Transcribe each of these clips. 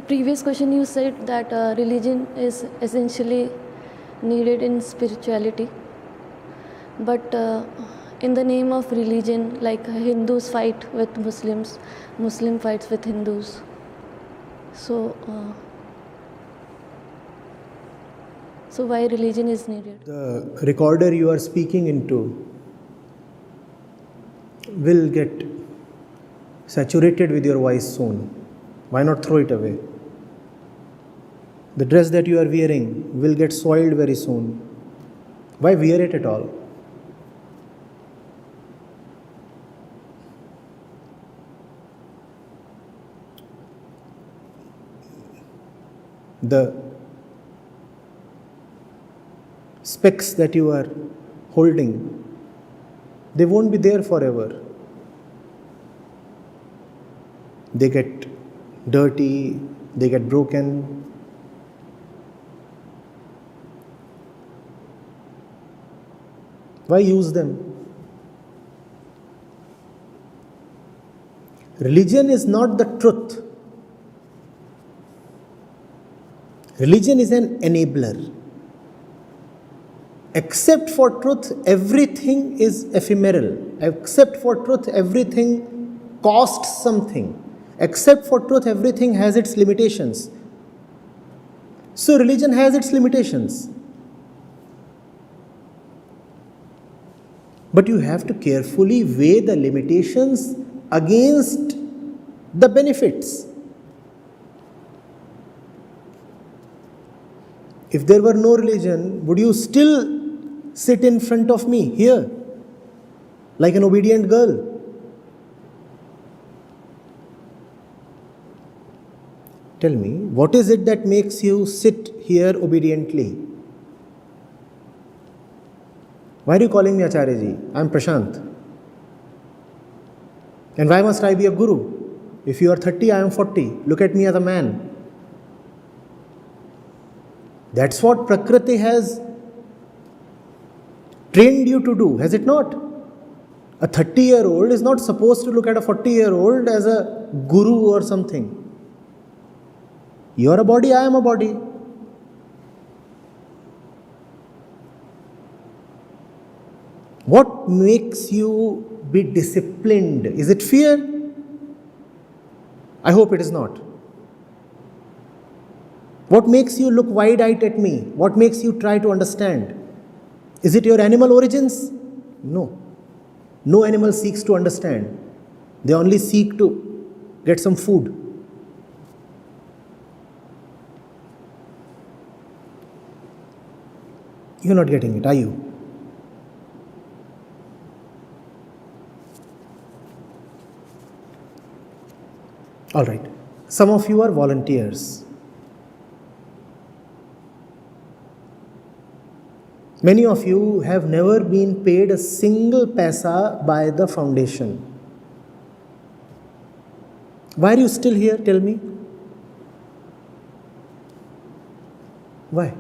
previous question you said that religion is essentially needed in spirituality, but in the name of religion, like Hindus fight with Muslims, Muslim fights with Hindus. So why religion is needed? The recorder you are speaking into will get saturated with your voice soon. Why not throw it away? The dress that you are wearing will get soiled very soon. Why wear it at all? The specs that you are holding, they won't be there forever. They get dirty, they get broken. Why use them? Religion is not the truth. Religion is an enabler. Except for truth, everything is ephemeral. Except for truth, everything costs something. Except for truth, everything has its limitations. So religion has its limitations. But you have to carefully weigh the limitations against the benefits. If there were no religion, would you still sit in front of me here like an obedient girl? Tell me, what is it that makes you sit here obediently? Why are you calling me Acharya ji? I am Prashant. And why must I be a guru? If you are 30, I am 40. Look at me as a man. That's what Prakriti has trained you to do, has it not? A 30-year-old is not supposed to look at a 40-year-old as a guru or something. You are a body, I am a body. What makes you be disciplined? Is it fear? I hope it is not. What makes you look wide-eyed at me? What makes you try to understand? Is it your animal origins? No. No animal seeks to understand. They only seek to get some food. You're not getting it, are you? All right. Some of you are volunteers. Many of you have never been paid a single paisa by the foundation. Why are you still here? Tell me. Why?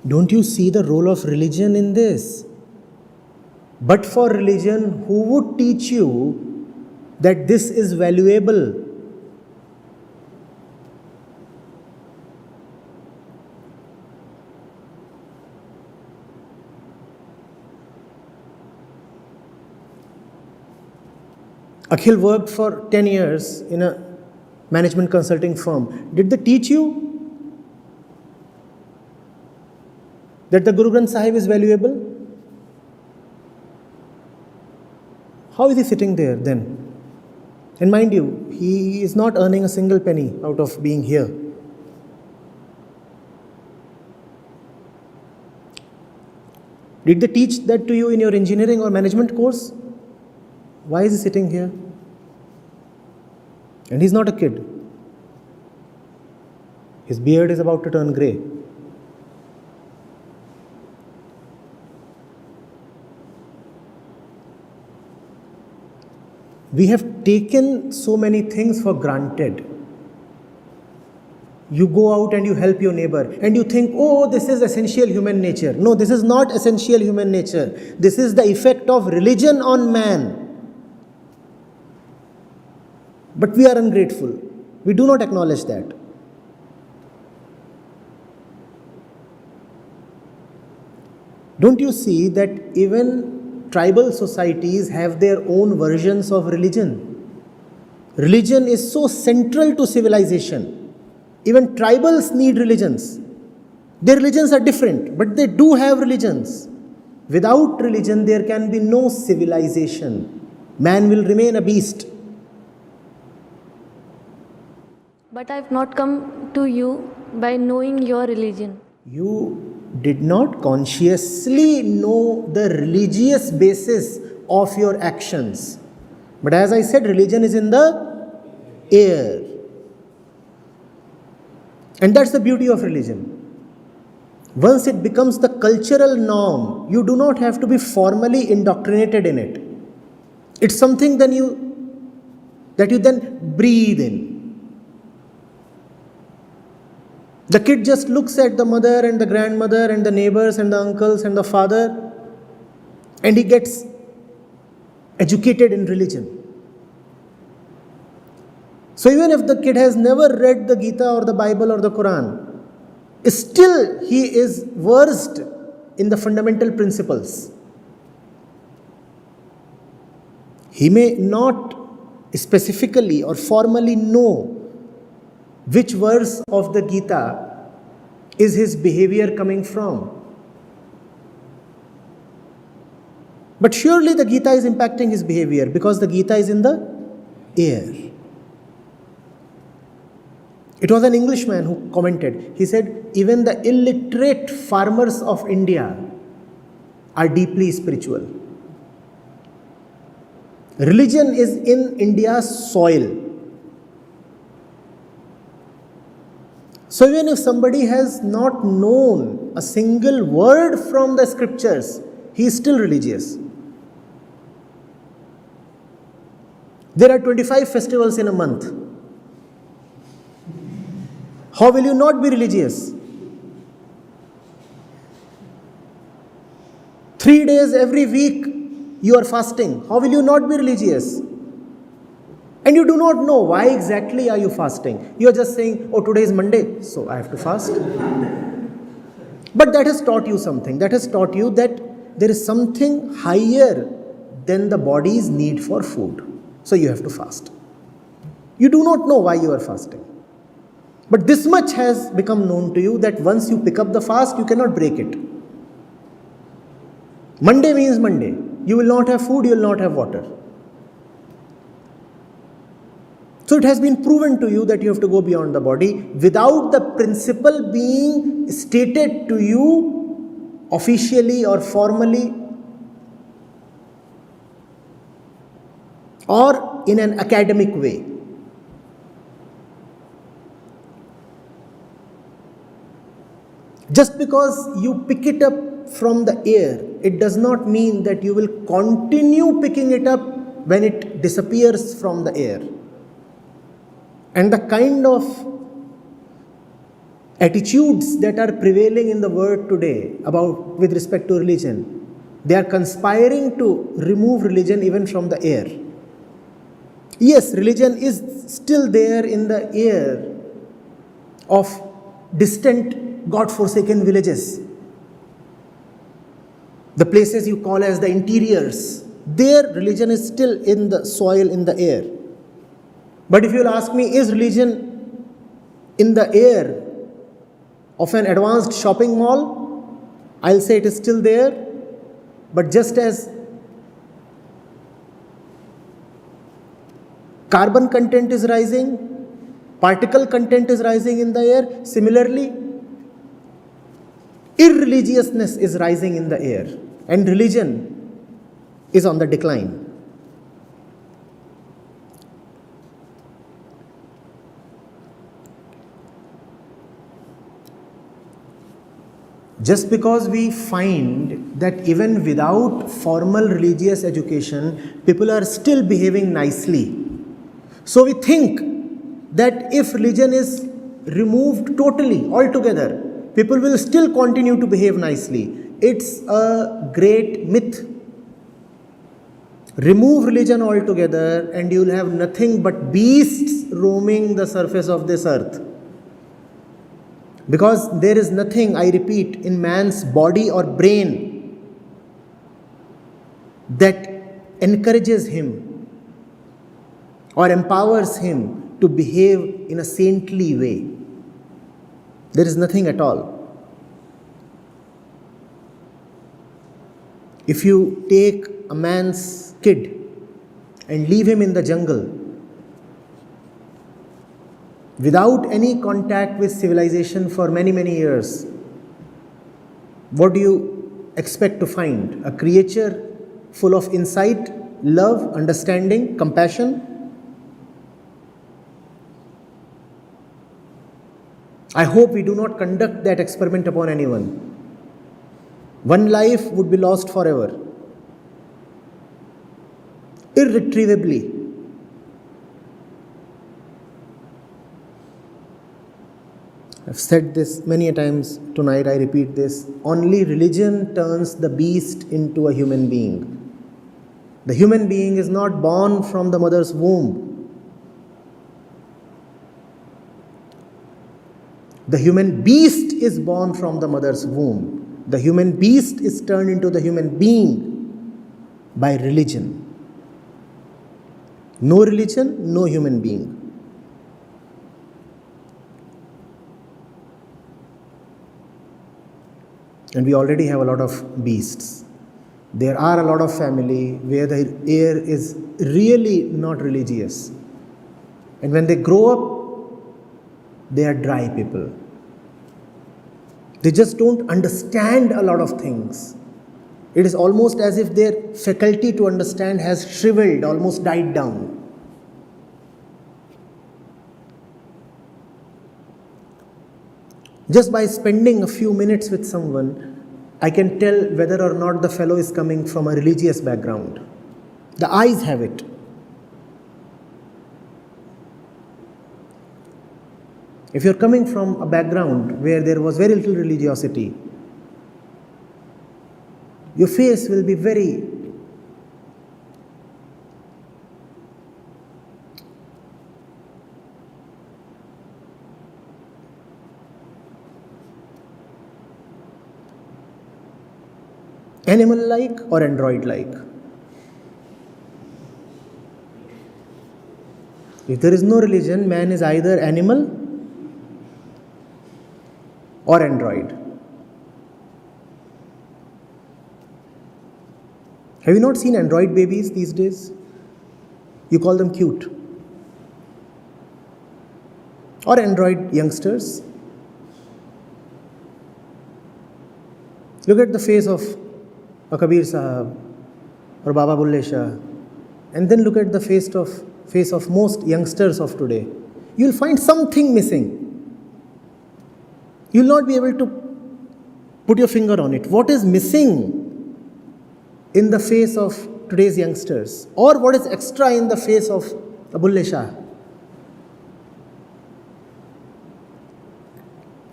Don't you see the role of religion in this? But for religion, who would teach you that this is valuable? Akhil worked for 10 years in a management consulting firm. Did they teach you that the Guru Granth Sahib is valuable? How is he sitting there then? And mind you, he is not earning a single penny out of being here. Did they teach that to you in your engineering or management course? Why is he sitting here? And he's not a kid. His beard is about to turn grey. We have taken so many things for granted. You go out and you help your neighbor and you think, oh, this is essential human nature. No, this is not essential human nature. This is the effect of religion on man. But we are ungrateful. We do not acknowledge that. Don't you see that even tribal societies have their own versions of religion? Religion is so central to civilization. Even tribals need religions. Their religions are different, but they do have religions. Without religion, there can be no civilization. Man will remain a beast. But I've not come to you by knowing your religion. You did not consciously know the religious basis of your actions. But as I said, religion is in the air. And that's the beauty of religion. Once it becomes the cultural norm, you do not have to be formally indoctrinated in it. It's something that you then breathe in. The kid just looks at the mother and the grandmother and the neighbors and the uncles and the father, and he gets educated in religion. So even if the kid has never read the Gita or the Bible or the Quran, still he is versed in the fundamental principles. He may not specifically or formally know which verse of the Gita is his behavior coming from. But surely the Gita is impacting his behavior because the Gita is in the air. It was an Englishman who commented. He said, even the illiterate farmers of India are deeply spiritual. Religion is in India's soil. So even if somebody has not known a single word from the scriptures, he is still religious. There are 25 festivals in a month. How will you not be religious? 3 days every week you are fasting. How will you not be religious? And you do not know why exactly are you fasting. You are just saying, oh, today is Monday, so I have to fast. But that has taught you something. That has taught you that there is something higher than the body's need for food. So you have to fast. You do not know why you are fasting. But this much has become known to you that once you pick up the fast, you cannot break it. Monday means Monday. You will not have food, you will not have water. So it has been proven to you that you have to go beyond the body without the principle being stated to you officially or formally or in an academic way. Just because you pick it up from the air, it does not mean that you will continue picking it up when it disappears from the air. And the kind of attitudes that are prevailing in the world today with respect to religion, they are conspiring to remove religion even from the air. Yes, religion is still there in the air of distant God-forsaken villages. The places you call as the interiors, their religion is still in the soil, in the air. But if you'll ask me, is religion in the air of an advanced shopping mall? I'll say it is still there. But just as carbon content is rising, particle content is rising in the air, similarly, irreligiousness is rising in the air. And religion is on the decline. Just because we find that even without formal religious education, people are still behaving nicely. So we think that if religion is removed totally, altogether, people will still continue to behave nicely. It's a great myth. Remove religion altogether and you will have nothing but beasts roaming the surface of this earth. Because there is nothing, I repeat, in man's body or brain that encourages him or empowers him to behave in a saintly way. There is nothing at all. If you take a man's kid and leave him in the jungle without any contact with civilization for many, many years, what do you expect to find? A creature full of insight, love, understanding, compassion? I hope we do not conduct that experiment upon anyone. One life would be lost forever, irretrievably. I've said this many a times, tonight I repeat this. Only religion turns the beast into a human being. The human being is not born from the mother's womb. The human beast is born from the mother's womb. The human beast is turned into the human being by religion. No religion, no human being. And we already have a lot of beasts. There are a lot of family where the heir is really not religious. And when they grow up, they are dry people. They just don't understand a lot of things. It is almost as if their faculty to understand has shriveled, almost died down. Just by spending a few minutes with someone, I can tell whether or not the fellow is coming from a religious background. The eyes have it. If you're coming from a background where there was very little religiosity, your face will be very animal-like or android-like. If there is no religion, man is either animal or android. Have you not seen android babies these days? You call them cute. Or android youngsters. Look at the face of a Kabir Sahab or Baba Bulle Shah, and then look at the face of most youngsters of today. You'll find something missing. You'll not be able to put your finger on it. What is missing in the face of today's youngsters? Or what is extra in the face of a Bulle Shah?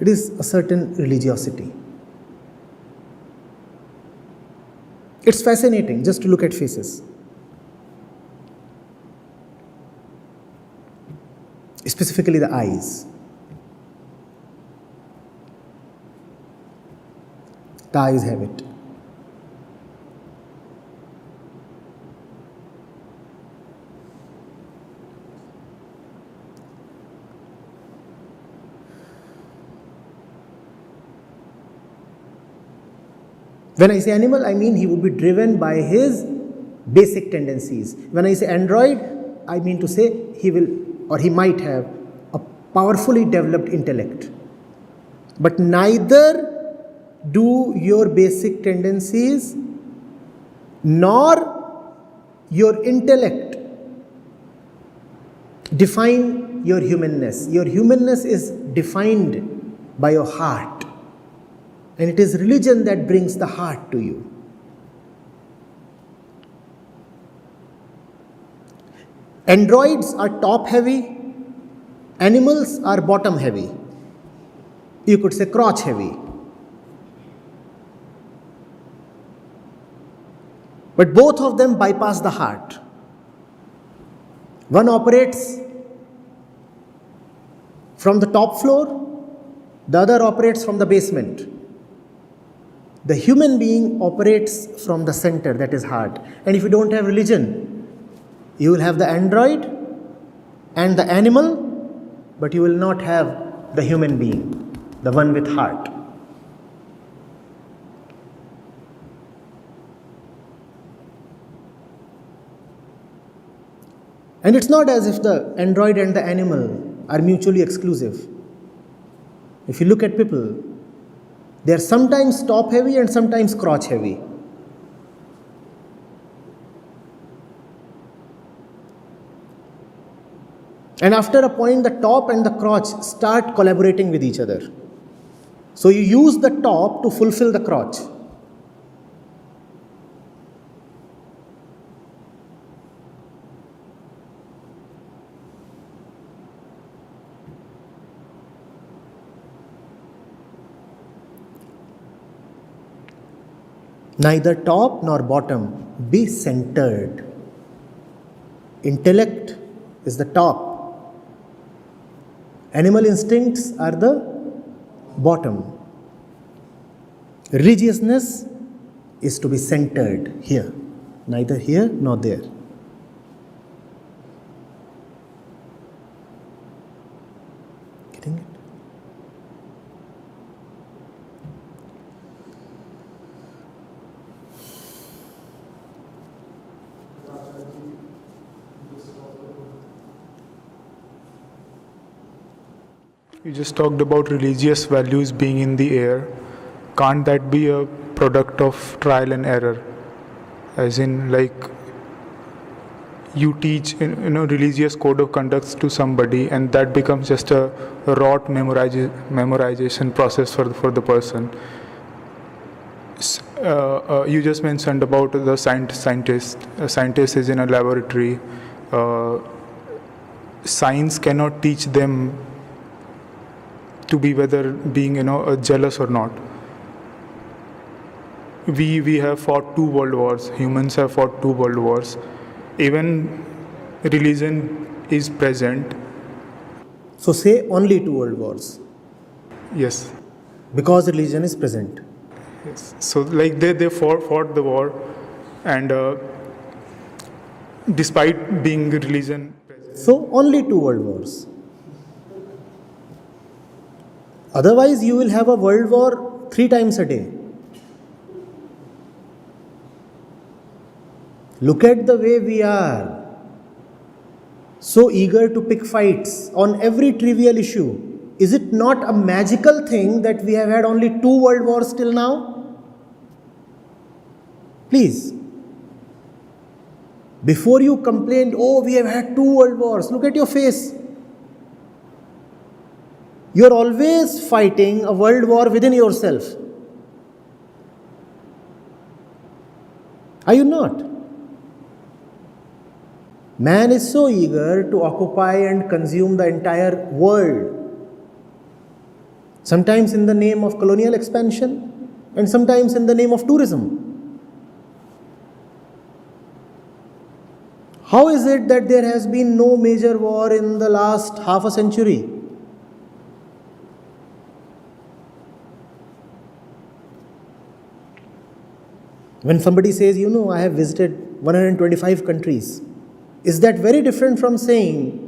It is a certain religiosity. It's fascinating just to look at faces. Specifically the eyes. The eyes have it. When I say animal, I mean he would be driven by his basic tendencies. When I say android, I mean to say he will or he might have a powerfully developed intellect. But neither do your basic tendencies nor your intellect define your humanness. Your humanness is defined by your heart. And it is religion that brings the heart to you. Androids are top heavy, animals are bottom heavy. You could say crotch heavy. But both of them bypass the heart. One operates from the top floor, the other operates from the basement. The human being operates from the center, that is heart. And if you don't have religion, you will have the android and the animal, but you will not have the human being, the one with heart. And it's not as if the android and the animal are mutually exclusive. If you look at people, they are sometimes top heavy and sometimes crotch heavy. And after a point, the top and the crotch start collaborating with each other. So you use the top to fulfill the crotch. Neither top nor bottom, be centered. Intellect is the top. Animal instincts are the bottom. Religiousness is to be centered here, neither here nor there. Getting it? You just talked about religious values being in the air. Can't that be a product of trial and error? As in, like, you teach religious code of conduct to somebody, and that becomes just a rote memorization process for the person. You just mentioned about the scientist. A scientist is in a laboratory. Science cannot teach them to be whether being jealous or not. We have fought 2 world wars. Humans have fought 2 world wars. Even religion is present. So say only 2 world wars. Yes. Because religion is present. Yes. So like they fought the war, and despite being religion present. So only 2 world wars. Otherwise, you will have a world war 3 times a day. Look at the way we are. So eager to pick fights on every trivial issue. Is it not a magical thing that we have had only 2 world wars till now? Please. Before you complained, oh, we have had 2 world wars. Look at your face. You are always fighting a world war within yourself. Are you not? Man is so eager to occupy and consume the entire world. Sometimes in the name of colonial expansion, and sometimes in the name of tourism. How is it that there has been no major war in the last half a century? When somebody says, I have visited 125 countries, is that very different from saying,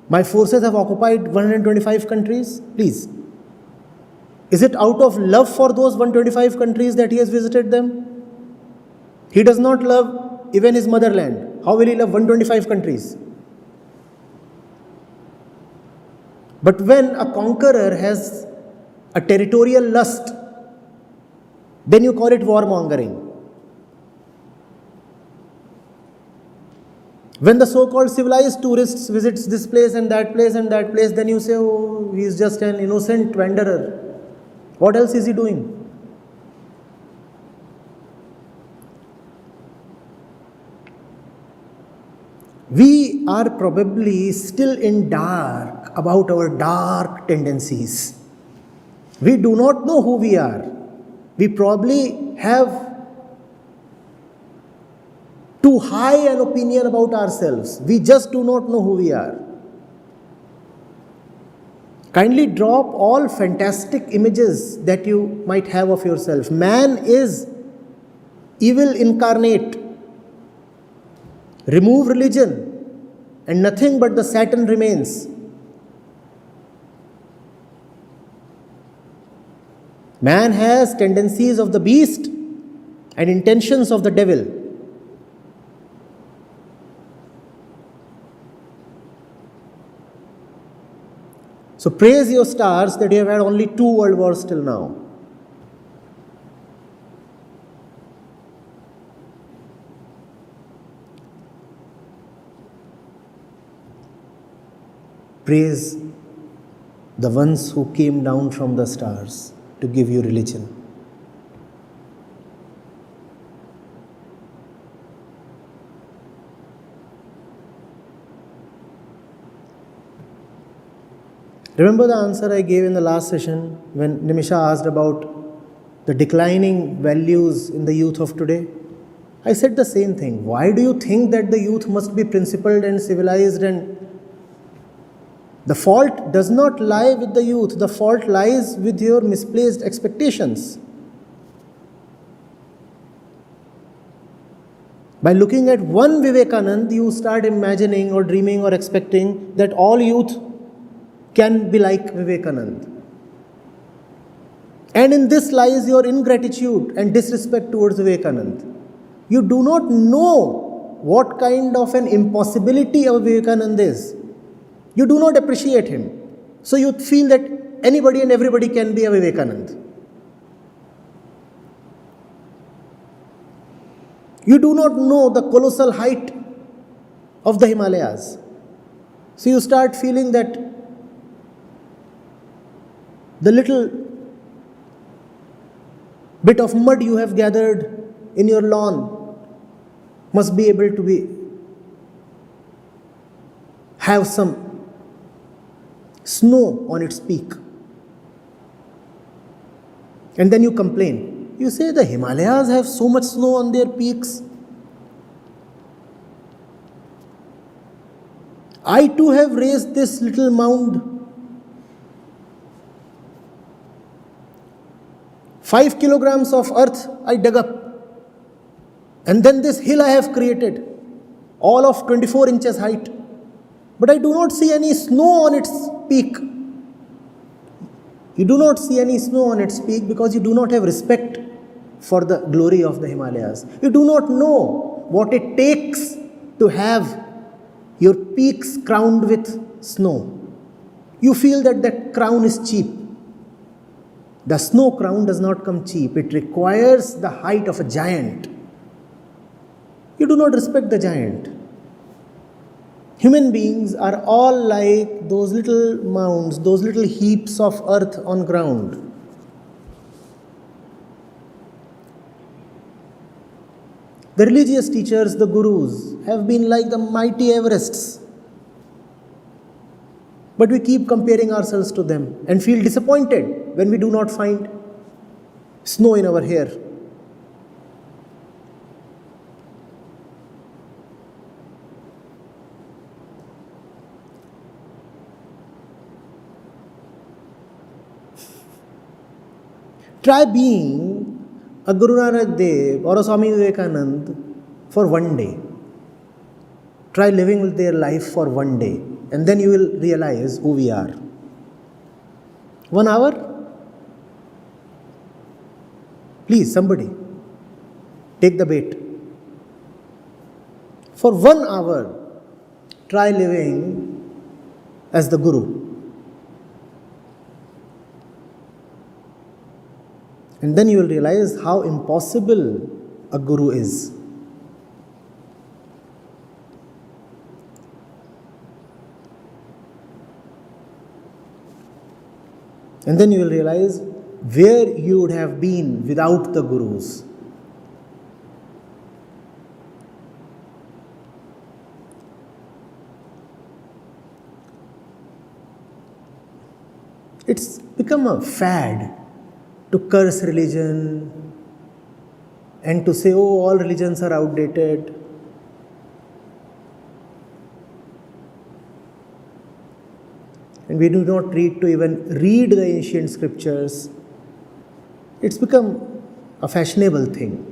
my forces have occupied 125 countries? Please. Is it out of love for those 125 countries that he has visited them? He does not love even his motherland. How will he love 125 countries? But when a conqueror has a territorial lust, then you call it warmongering. When the so-called civilized tourists visits this place and that place and that place, then you say, oh, he is just an innocent wanderer. What else is he doing? We are probably still in dark about our dark tendencies. We do not know who we are. We probably have too high an opinion about ourselves. We just do not know who we are. Kindly drop all fantastic images that you might have of yourself. Man is evil incarnate. Remove religion, and nothing but the Saturn remains. Man has tendencies of the beast and intentions of the devil. So praise your stars that you have had only 2 world wars till now. Praise the ones who came down from the stars to give you religion. Remember the answer I gave in the last session when Nimisha asked about the declining values in the youth of today? I said the same thing. Why do you think that the youth must be principled and civilized? And the fault does not lie with the youth. The fault lies with your misplaced expectations. By looking at one Vivekanand, you start imagining or dreaming or expecting that all youth can be like Vivekanand. And in this lies your ingratitude and disrespect towards Vivekanand. You do not know what kind of an impossibility a Vivekanand is. You do not appreciate him. So you feel that anybody and everybody can be a Vivekanand. You do not know the colossal height of the Himalayas. So you start feeling that the little bit of mud you have gathered in your lawn must be able to have some snow on its peak. And then you complain. You say the Himalayas have so much snow on their peaks. I too have raised this little mound. 5 kilograms of earth I dug up. And then this hill I have created, all of 24 inches height. But I do not see any snow on its peak. You do not see any snow on its peak because you do not have respect for the glory of the Himalayas. You do not know what it takes to have your peaks crowned with snow. You feel that that crown is cheap. The snow crown does not come cheap. It requires the height of a giant. You do not respect the giant. Human beings are all like those little mounds, those little heaps of earth on ground. The religious teachers, the gurus, have been like the mighty Everests. But we keep comparing ourselves to them and feel disappointed when we do not find snow in our hair. Try being a Guru Nanak Dev or a Swami Vivekanand for one day. Try living their life for one day, and then you will realize who we are. 1 hour? Please, somebody, take the bait. For 1 hour, try living as the Guru. And then you will realize how impossible a Guru is. And then you will realize where you would have been without the Gurus. It's become a fad to curse religion and to say, oh, all religions are outdated. And we do not need to even read the ancient scriptures. It's become a fashionable thing.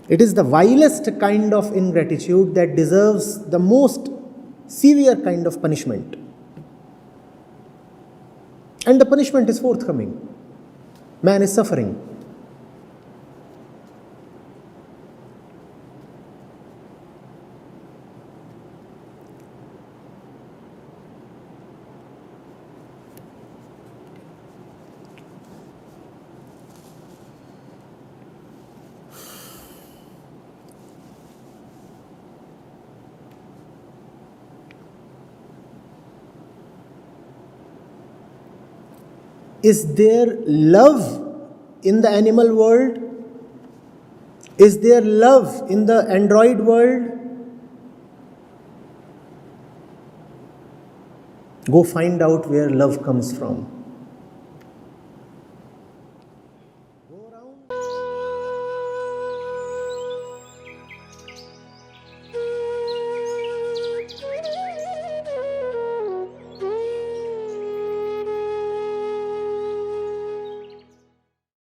It is the vilest kind of ingratitude that deserves the most severe kind of punishment. And the punishment is forthcoming. Man is suffering. Is there love in the animal world? Is there love in the android world? Go find out where love comes from.